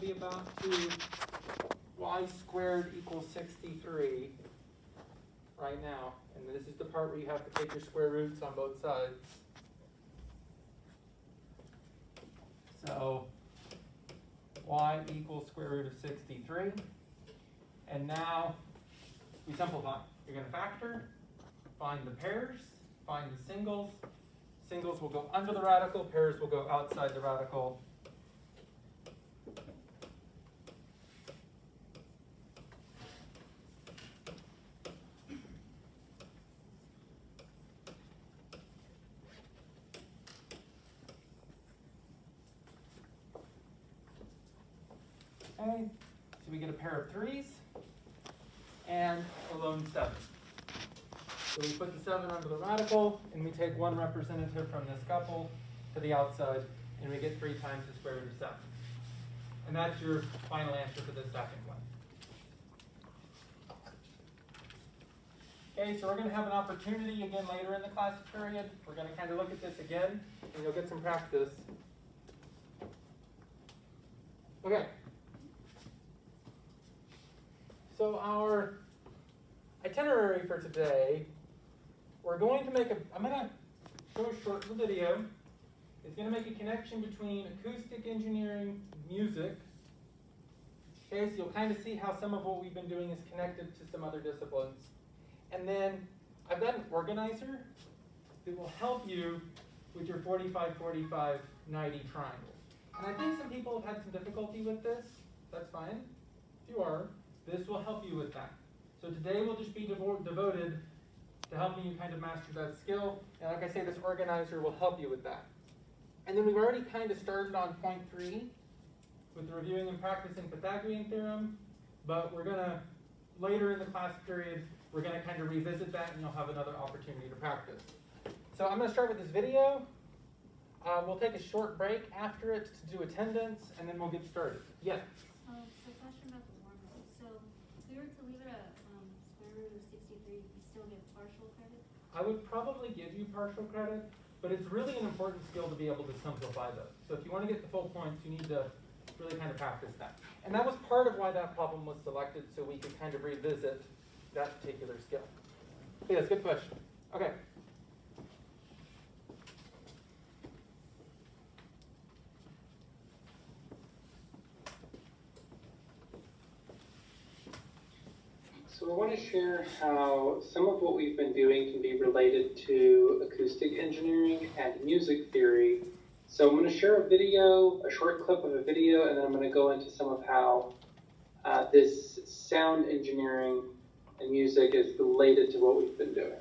be about to y squared equals 63 right now. And this is the part where you have to take your square roots on both sides. So y equals square root of 63. And now we simplify. You're going to factor, find the pairs, find the singles. Singles will go under the radical, pairs will go outside the radical. Okay, so we get a pair of 3s and a lone 7. So we put the 7 under the radical, and we take one representative from this couple to the outside, and we get 3 times the square root of 7. And that's your final answer for the second one. Okay, so we're going to have an opportunity again later in the class period. We're going to kind of look at this again, and you'll get some practice. Okay. So our itinerary for today, we're going to make I'm going to show a short little video. It's going to make a connection between acoustic engineering, music. Okay, so you'll kind of see how some of what we've been doing is connected to some other disciplines. And then I've got an organizer that will help you with your 45, 45, 90 triangle. And I think some people have had some difficulty with this. That's fine. If you are, this will help you with that. So today will just be devoted to helping you kind of master that skill. And like I say, this organizer will help you with that. And then we've already kind of started on point 3 with the reviewing and practicing Pythagorean theorem. But we're going to, later in the class period, we're going to kind of revisit that, and you'll have another opportunity to practice. So I'm going to start with this video. We'll take a short break after it to do attendance, and then we'll get started. Yes? So question about the formula. So if we were to leave it at square root of 63, you still get partial credit? I would probably give you partial credit, but it's really an important skill to be able to simplify those. So if you want to get the full points, you need to really kind of practice that. And that was part of why that problem was selected, so we could kind of revisit that particular skill. Yes, good question. Okay. So I want to share how some of what we've been doing can be related to acoustic engineering and music theory. So I'm going to share a video, a short clip of a video, and then I'm going to go into some of how this sound engineering and music is related to what we've been doing.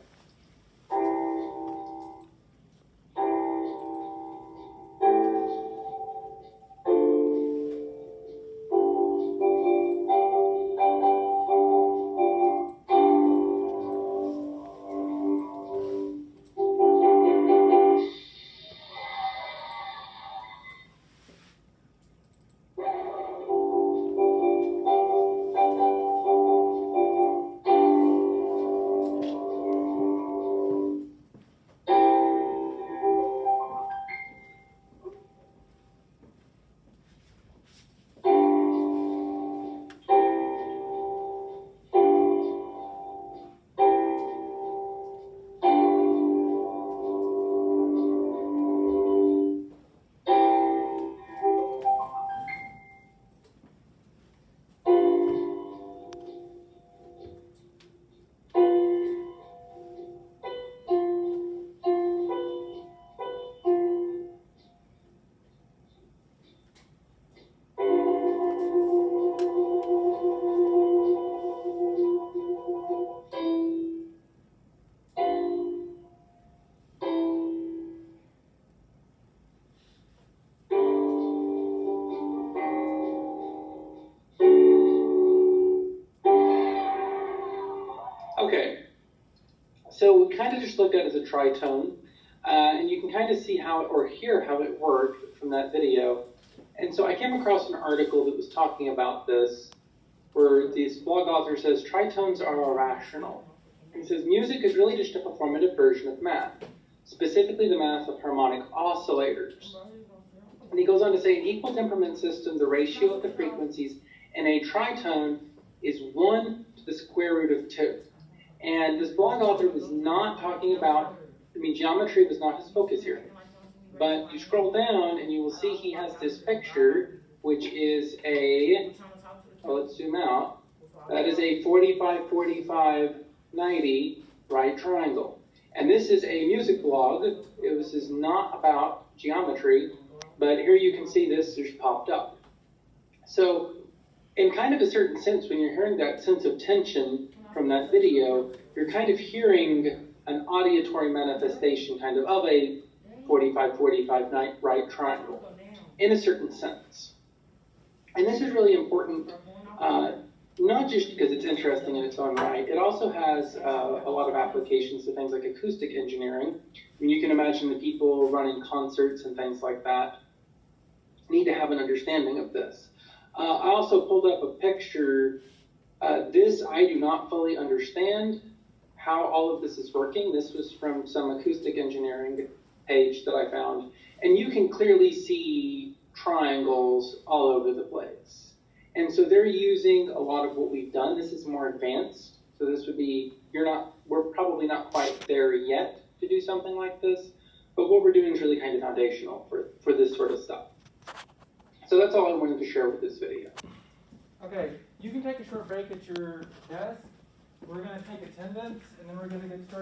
Okay, so we kind of just looked at it as a tritone, and you can kind of see how, or hear how it worked from that video. And so I came across an article that was talking about this, where this blog author says, tritones are irrational. He says, music is really just a performative version of math, specifically the math of harmonic oscillators. And he goes on to say, in equal temperament system, the ratio of the frequencies in a tritone is 1 to the square root of 2. And this blog author was not talking about, geometry was not his focus here. But you scroll down and you will see he has this picture, which is a, let's zoom out, that is a 45, 45, 90 right triangle. And this is a music blog. This is not about geometry, but here you can see this just popped up. So in kind of a certain sense, when you're hearing that sense of tension from that video, you're kind of hearing an auditory manifestation kind of a 45, 45 right triangle in a certain sense. And this is really important, not just because it's interesting in its own right. It also has a lot of applications to things like acoustic engineering. You can imagine the people running concerts and things like that need to have an understanding of this. I also pulled up a picture. This I do not fully understand how all of this is working. This was from some acoustic engineering page that I found. And you can clearly see triangles all over the place. And so they're using a lot of what we've done. This is more advanced. So this would be, we're probably not quite there yet to do something like this. But what we're doing is really kind of foundational for this sort of stuff. So that's all I wanted to share with this video. Okay, you can take a short break at your desk. We're going to take attendance, and then we're going to get started.